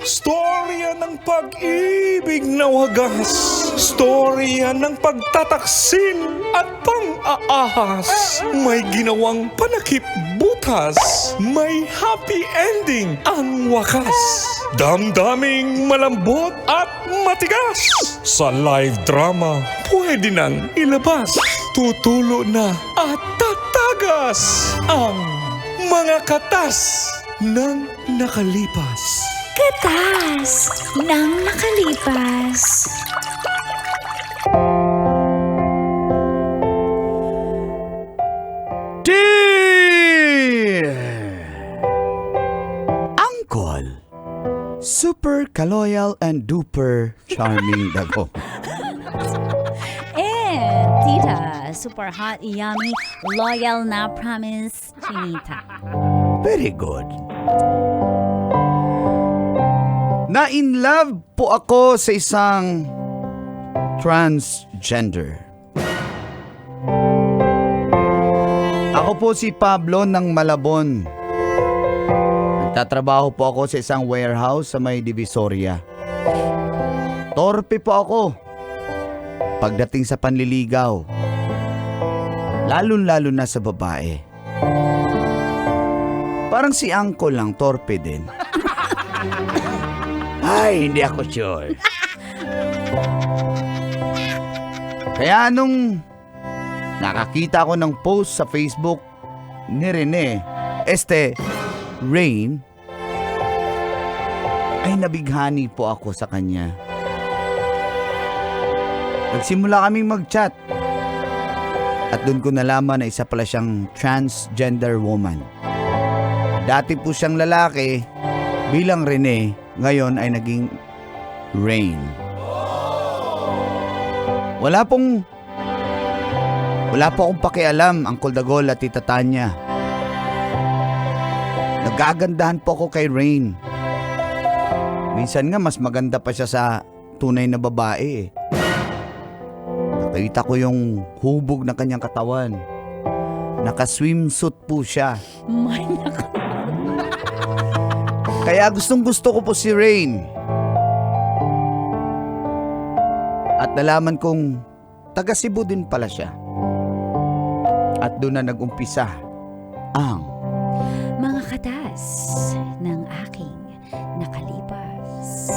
Storya ng pag-ibig na wagas. Storya ng pagtataksil at pang-aahas. May ginawang panakip butas. May happy ending ang wakas. Damdaming malambot at matigas. Sa live drama, pwede nang ilabas. Tutulo na at tatagas ang mga katas ng nakalipas. Katas ng nakalipas. Angkol. Super kaloyal and duper charming dago. And tita, super hot, yummy, loyal na promise, Chinita. Very good. Na-in love po ako sa isang transgender. Ako po si Pablo ng Malabon. Nagtatrabaho po ako sa isang warehouse sa may Divisoria. Torpe po ako pagdating sa panliligaw. Lalo-lalo na sa babae. Parang si Uncle lang, torpe din. Ay, hindi ako sure. Kaya nung nakakita ko ng post sa Facebook ni Rene, Rain, ay nabighani po ako sa kanya. Nagsimula kaming mag-chat. At doon ko nalaman na isa pala siyang transgender woman. Dati po siyang lalaki bilang Rene, ngayon ay naging Rain. Wala po akong pakialam, Uncle Dagol at Tita Tanya. Nagagandahan po ako kay Rain. Minsan nga mas maganda pa siya sa tunay na babae eh. Nakita ko yung hubog na kanyang katawan. Naka-swimsuit po siya. Kaya gustong-gusto ko po si Rain. At nalaman kong taga Cebu din pala siya. At doon na nag-umpisa ang Mga katas ng aking nakalipas.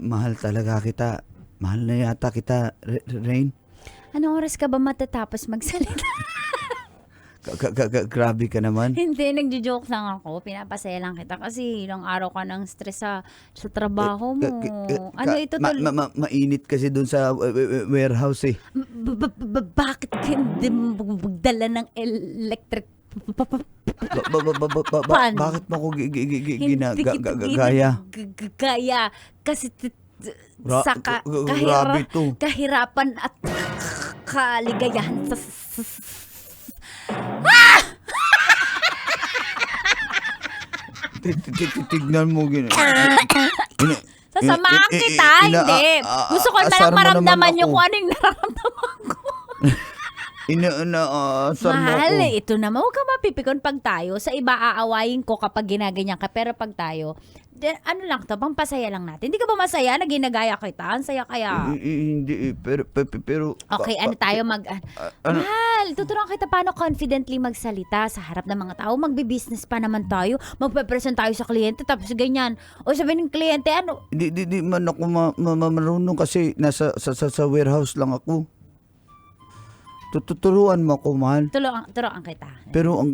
mahal talaga kita. Mahal na yata kita, Rain. Anong oras ka ba matatapos magsalita? Grabe ka naman. Hindi, nagjo-joke lang ako. Pinapasaya lang kita kasi ilang araw ka ng stress sa trabaho mo. Ano ito tol? Mainit kasi doon sa warehouse eh. Bakit ka hindi magdala ng electric pan? Bakit mo ako gaya? Gaya. Kasi grabe to. kahirapan at kaligayahan sa tignan mo sasamahan kita, hindi. Gusto ko na lang maramdaman yung kung anong nararamdaman ko. Inaasar mo Mahal, ako. ito naman. Huwag ka mapipikon pag tayo. Sa iba, aawayin ko kapag ginaganyan ka. Pero pag tayo, ano lang to, pampasaya lang natin. Hindi ka ba masaya na ginagaya kita? Ang saya kaya. Hindi, pero Okay, ano tayo Mahal, tuturuan kita paano confidently magsalita sa harap ng mga tao. Magbe-business pa naman tayo. Magpe-present tayo sa kliyente. Tapos ganyan. O sabihin ng kliyente, ano? Di man ako marunong kasi sa warehouse lang ako. Tuturuan mo ako, mahal. Turuan kita. Pero ang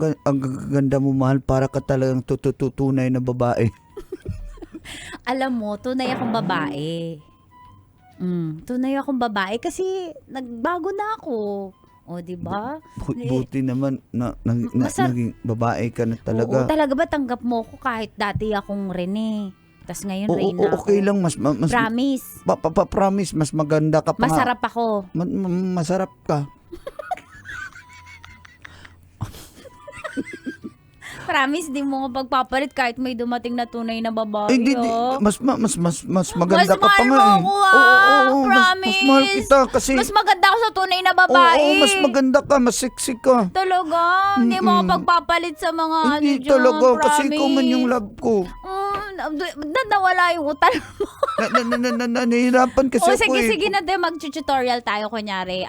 ganda mo, mahal, para ka talagang tunay na babae. Alam mo, tunay akong babae. Tunay akong babae kasi nagbago na ako. O, di ba? Buti naman na Masar- naging babae ka na Oo, talaga. talaga ba tanggap mo ko kahit dati akong Rene? Tas ngayon Reyna ako. Okay lang, mas Promise. promise, mas maganda ka pa. Masarap ako. Masarap ka. Promise, di mo ko pagpapalit kahit may dumating na tunay na babae. Hindi, mas maganda ka pa mahal nga eh. mo ako, Mas promise. mahal kita kasi. Mas maganda ako sa tunay na babae. Oo, mas maganda ka, mas sexy ka. Talaga? Hindi mo ako pagpapalit sa mga Hindi dyan, talaga, kasi promise. ikaw man yung love ko. Nawala yung utal mo. Nahihirapan kasi O ako sige, eh. sige na din. Mag-tutorial tayo. Kunyari,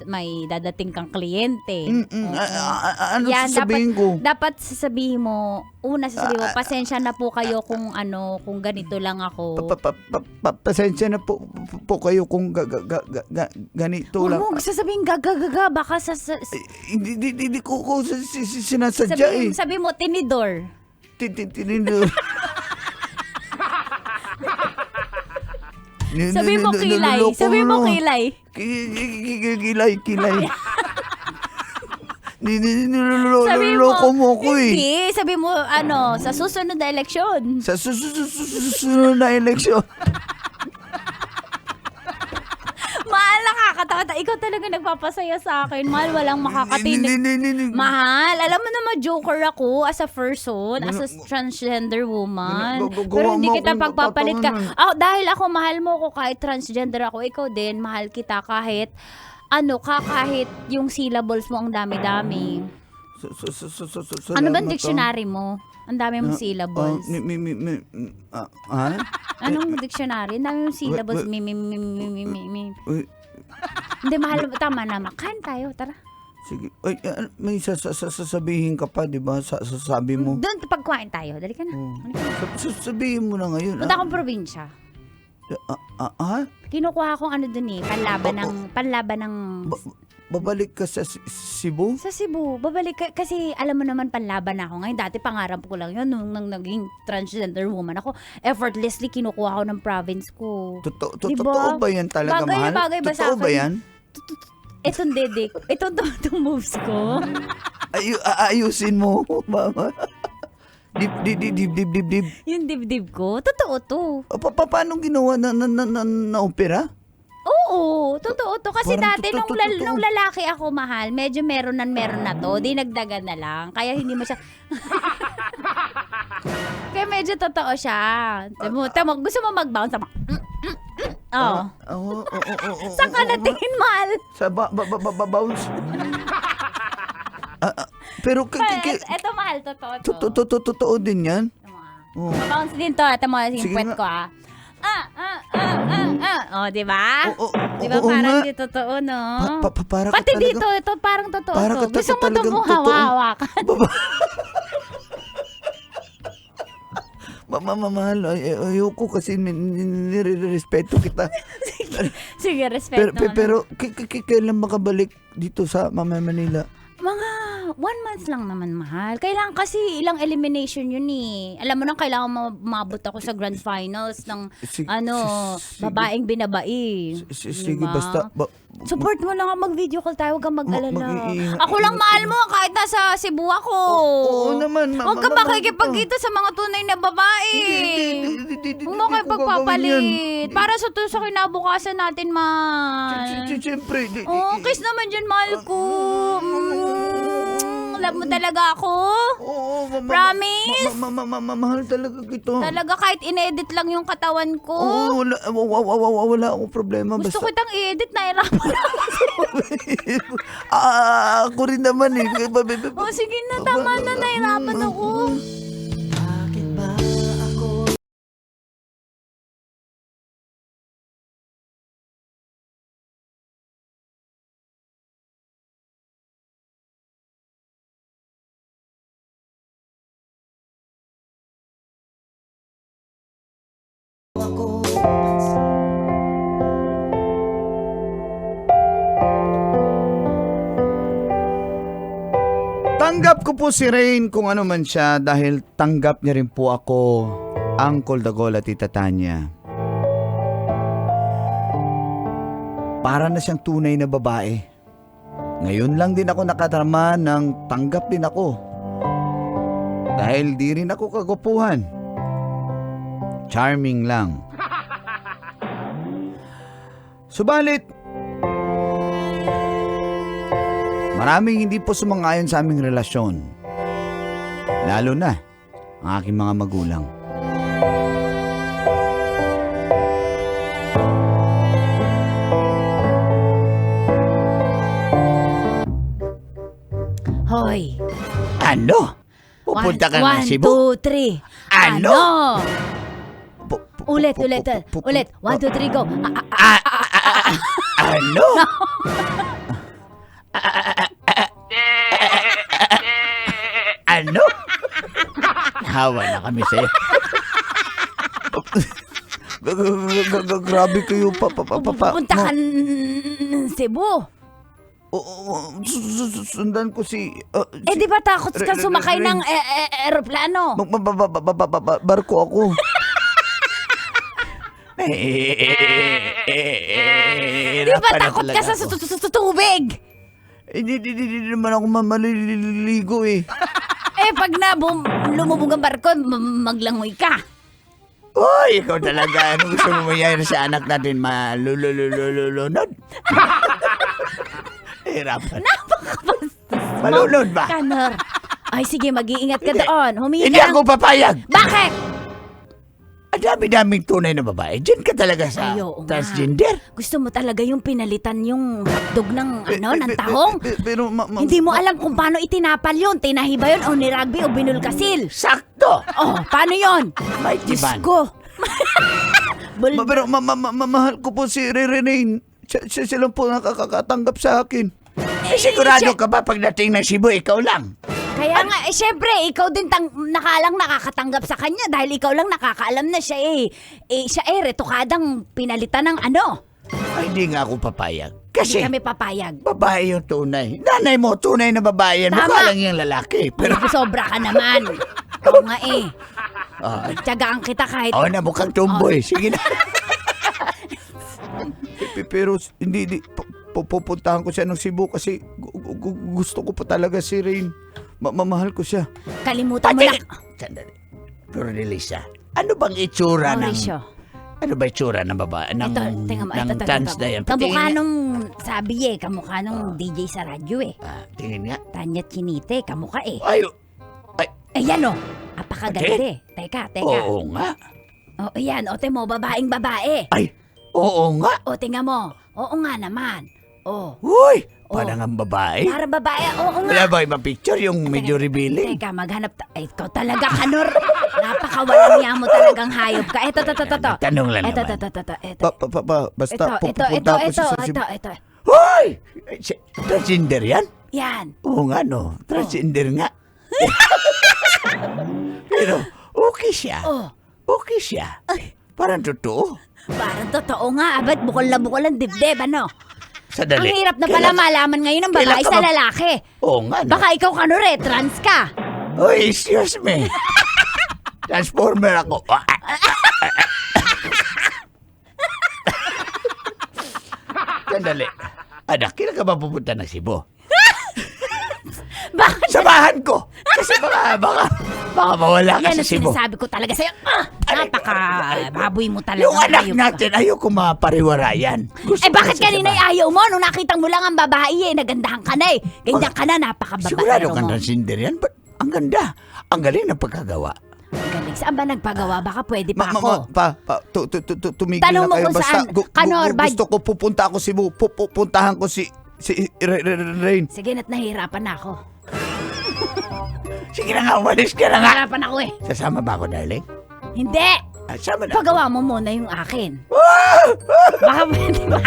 may dadating kang kliyente. Ano Yan, sasabihin ko? Dapat sasabihin mo, sasabihin mo, pasensya na po kayo kung ganito lang ako. Pasensya na po kayo kung ganito lang. Huwag mo sasabihin gagagaga, baka Hindi ko sinasadya eh. sabihin mo, tinidor. Tinidor. Sabihin mo kilay. Sabihin mo kilay. Kilay. Sabihin Niloloko mo ko eh. Hindi, sabihin mo, sa susunod na eleksyon. Sa susunod na eleksyon. Mahal, nakakatawa. Ikaw talaga nagpapasaya sa akin. Mahal, walang makakatinig. Mahal, alam mo naman, joker ako as a person, as a transgender woman. Pero hindi kita pagpapalit ka. Dahil ako, mahal mo ko kahit transgender ako. Ikaw din, mahal kita kahit kahit yung syllables mo ang dami-dami. Ano ba dictionary mo? Ang dami mong syllables. Anong dictionary? Ang dami mong syllables. Hindi, mahal. Tama na. Kain tayo. Tara. Sige. Ay, may sasabihin ka pa, di ba? Sasabi mo. Doon, pagkuhain tayo. Dali ka na. Sabihin mo na ngayon. Punta akong probinsya. Kinukuha akong doon eh. Panlaban ng... Babalik ka sa Cebu? Sa Cebu. Babalik ka. Kasi alam mo naman panlaban ako ngayon. Dati pangarap ko lang yun. Nung naging transgender woman ako, effortlessly kinukuha ko ng province ko. Totoo ba yan talaga, Bagay na mahal? bagay ba sa Totoo ba akin? yan? Itong dedik. Itong moves ko. Ayusin mo, mama. Dib. Yung dibdib ko. Totoo to. Paano ginawa na opera? Oo, totoo to. Kasi Parang dati nung lalaki ako, mahal, medyo meron na to. Dinagdagan na lang. Kaya hindi mo siya... Kaya medyo totoo siya. Tamo, gusto mo mag-bounce? Oo. Saan ka natingin, mahal? Sa bounce. Pero Eto, mahal, totoo to. totoo din yan. Bounce din to. Ito mo, yung Sige puwet nga. ko Oh, di ba? Di ba Oo parang nga. di totoo, no? Para ka Pati talaga- dito, ito parang totoo para to. ka Gusto mo talagang itong totoo. hawa-hawakan? Mahal, ayoko kasi nire-respeto kita. Sige, respeto. Pero kailan makabalik dito sa Manila? Mga 1 month lang naman, mahal. Kailangan kasi ilang elimination yun eh. Alam mo nang kailangan mabot ako sa grand finals ng babaeng binabai. Sige, Diba? basta... Support mo lang ako, mag-video call tayo, huwag kang mag-alala. mag-iingat- Ako lang mahal mo kahit nasa Cebu ako. Oo naman. Huwag ka makikipagkita sa mga tunay na babae. Huwag mo kayo pagpapalit. Para sa kinabukasan natin, mahal. Siyempre. Kiss naman dyan, mahal ko. Love mo talaga ako. Oo, Promise? mahal talaga kita. Talaga kahit inedit lang yung katawan ko. Oo, wala akong problema. Gusto Basta, kitang i-edit, nahirapan ako. ako rin naman eh. Sige na, tama na, nahirapan ako. Tanggap ko po si Rain kung ano man siya dahil tanggap niya rin po ako, Uncle Dagol at Tita Tanya. Para na siyang tunay na babae. Ngayon lang din ako nakatarama ng tanggap din ako. Dahil di rin ako kagupuhan. Charming lang. Subalit, maraming hindi po sumangayon sa aming relasyon. Lalo na ang aking mga magulang. Hoy. Ano? Pupunta ka ng Cebu? 1, 2, 3. Ano? Ulit. 1, 2, 3, go. Ano? Ano? Hawa na kami sa'yo. Grabe kayo Pupunta ka ng Cebu. Sundan ko si... Di ba takot ka sumakay ng aeroplano? Barko ako. Di ba takot ka sa tubig? Hindi naman ako maliligo eh. Pag lumubog ang barko, maglangoy ka. Oy, ikaw talaga. Ano gusto mo mangyayari sa anak natin? Malulunod? Hirapan. Napakabastos mo. Malunod ba? Kanor. Ay, sige, mag-iingat ka doon. Hindi Humingi ka ako papayag. Bakit? Ang dami-daming tunay na babae. Diyan ka talaga sa Ay, oo nga. transgender. Gusto mo talaga yung pinalitan yung hotdog ng ng tahong? Pero Hindi mo alam kung paano itinapal yun. Tinahi ba yun o nirugby o binulkasil? sakto. Oh, paano yun? May Diyos tiban. ko. Pero mahal ko po si Renee. Siya lang po nakakatanggap sa akin. Sigurado ka ba pagdating ng Cebu, ikaw lang? Kaya nga, syempre, ikaw din nakalang nakakatanggap sa kanya dahil ikaw lang nakakaalam na siya siya retokadang pinalitan ng ano. Ay, hindi nga ako papayag. Hindi Kasi kami papayag. babae yung tunay. Nanay mo, tunay na babae yan. Tama. Mukha lang yung lalaki. Pero, Sobra ka naman. Oo nga Tiyagaan kita kahit... na mukhang tomboy. Sige na. Pero hindi pupuntahan ko siya ng Cebu kasi gusto ko pa talaga si Rain. Mamahal ko siya. Kalimutan mo na... Sandali. Pero Lisa, ano bang itsura Mauricio. Ano ba itsura ng babae? Ng, ng trans na yan? Kamukha nung, sabi kamukha nung DJ sa radyo Tingin nga. Tanya Chinite, kamukha Ay, Ayan apakaganda Teka. oo nga. Ayan, mo, babaeng babae. Ay, oo nga. Tingnan mo. Oo nga naman. Uy, parang ang babae. Parang babae, oo nga. Wala ba ibang picture yung medyo revealing? Teka, maghanap ikaw talaga, Kanor. Napakawalang niya mo talagang hayop ka. Ito. Tanong lang Ito. Basta Ito. pupunta ako sa Cebu. Ito. Hoy! Transgender yan? Yan. Oo nga no, transgender nga. Pero okay siya. Okay siya. Parang totoo. Parang totoo nga. Abad, bukol ang dibdib, ano? Sadali. Ang hirap na pala malaman ngayon ng babae sa lalaki. Oo nga no. Baka ikaw, Kanor, trans ka. Oy, excuse me. Transformer ako. Sandali. Anak, kailan ka ba pupunta ng Cebu? Bakit? Samahan ko! Kasi baka mawala ka Yan sa ang Cebu. sinasabi ko talaga sa'yo. Napaka-baboy mo talaga. Yung anak Hayop ka. natin, ayoko mapariwarayan. Gusto ko Bakit kasi kanina samahan. ayaw mo? Nung nakita mo lang ang babae nagandahan ka na Ganyan ka na, napaka-babaero Sigurado kang mo. transgender yan? But ang ganda. Ang galing ng pagkagawa. Ang galing. Saan ba nagpagawa? Baka pwede pa ako. Tumigil Tanong na mo kayo. kung Basta saan. Kanor, gusto ko pupunta ako Cebu. Pupuntahan ko si Rain. Sige, nahihirapan na ako. Sige na nga, umalis ka na nga. Nahihirapan ako Sasama ba ako, darling? Hindi! Sama na. Pagawa mo muna yung akin. Baka pwede ba?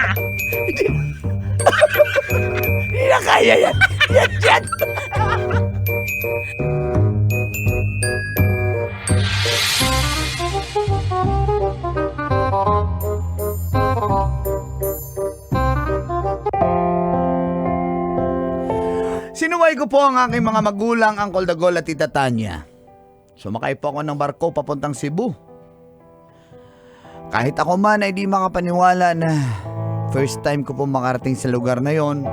Hindi na kaya yan. Yan. Sinuway ko po ang aking mga magulang, Uncle Dagol at Tita Tanya. Sumakay po ako ng barko papuntang Cebu. Kahit ako man ay di makapaniwala na first time ko po makarating sa lugar na yon.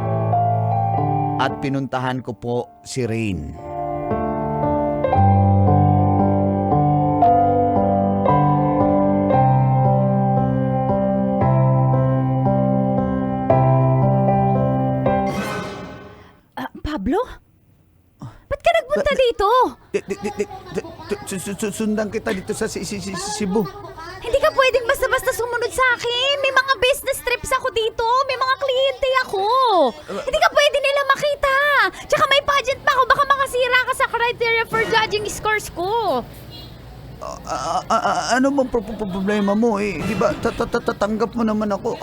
at pinuntahan ko po si Rain. Pablo? Ba't ka nagpunta dito? Sundan kita dito sa Cebu. Hindi ka pwedeng basta-basta sumunod sa akin. May mga business trips ako dito. May mga kliyente ako. Hindi ka pwede nila makita. Tsaka may pageant pa ako. Baka makasira ka sa criteria for judging scores ko. Ano bang problema mo eh? Di ba tatanggap mo naman ako?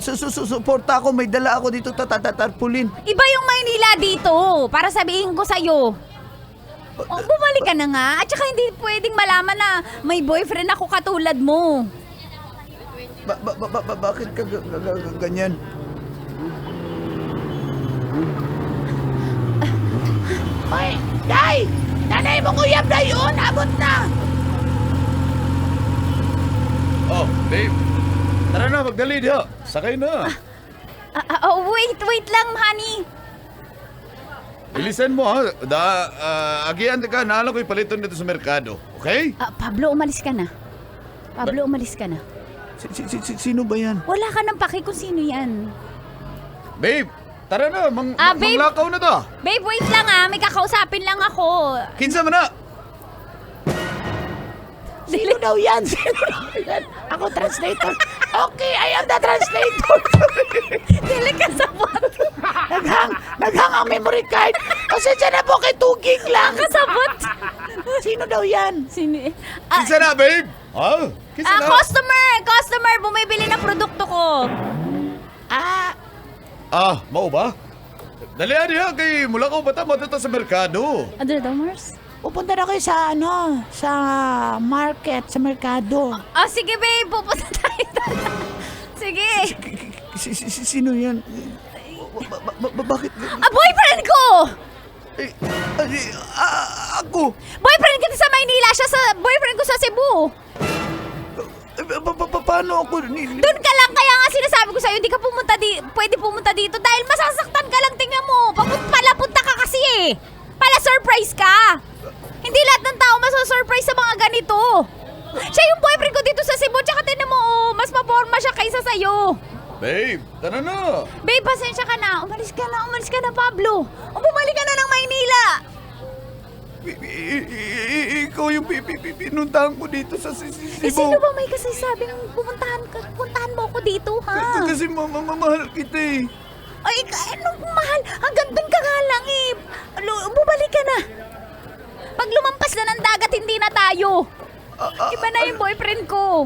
Susuporta ako, may dala ako dito tarpulin. Iba yung Maynila dito. Para sabihin ko sa'yo. Bumalik ka na nga. At saka hindi pwedeng malaman na may boyfriend ako katulad mo. Bakit ka ganyan? Hoy, Day! Nanay mo kuyab na yun! Abot na! Oh, babe. Tara na, magdali diha. Sakay na. Wait lang, honey. Bilisan mo ha. Agian ka, naalang ko ipaliton dito sa merkado. Okay? Pablo, umalis ka na. Pablo, umalis ka na. Sino ba yan? Wala ka nang paki kung sino yan. Babe, tara na. Babe. Manglakaw na to. Babe, wait lang may kakausapin lang ako. Kinsa mo na. Sino daw yan? Sino daw yan? Ako translator. Okay, I am the translator. Dili ka sabot. Naghang ang memory card. Kasi dyan na po kay Tugig lang. Kasabot. Sino daw yan? Sino? Kinsa na, babe? Kinsa na. Customer, bumibili ng produkto ko. Mao ba? Dalihan diha kay mula ko bata mo dito sa merkado. Ano daw, Mars? Pupunta na kayo sa sa market, sa merkado. Sige babe, pupunta tayo doon. Sige. Sino yan? Bakit? Boyfriend ko! Ako? Boyfriend kita sa Maynila, siya sa boyfriend ko sa Cebu. Paano ako? Doon ka lang, kaya nga sinasabi ko sa'yo, hindi ka pwede pumunta dito dahil masasaktan ka lang, tingnan mo. Palapunta ka kasi eh. Pala surprise ka. Hindi lahat ng tao masasurprise sa mga ganito. Siya yung boyfriend ko dito sa Cebu, tsaka tinan mo, mas maporma siya kaysa sa'yo. Babe, tara na. Babe, pasensya ka na. Umalis ka na, Pablo. Bumalik ka na ng Maynila. Ikaw yung pinuntahan ko dito sa Cebu. Sino ba may kasasabing puntahan mo ako dito, ha? Kasi mamahal kita eh. Ay, anong mahal? Hanggang doon ka nga lang eh. Bumalik ka na. Pag lumampas na ng dagat, hindi na tayo. Iba na yung boyfriend ko.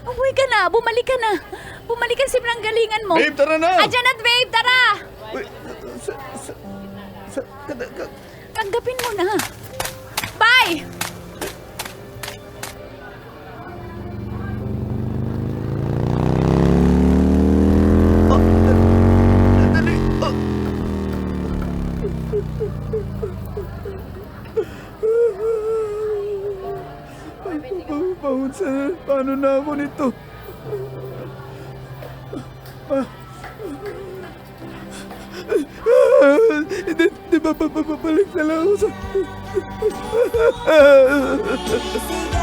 Umuwi ka na, bumalik ka na. Bumalik ka sa pinanggalingan mo. Babe, tara na. Adyan na, babe, tara. Wait, Tanggapin mo na. Bye! dali. Paano na ako nito? Di ba papabalik na lang ako sa... Sigaw,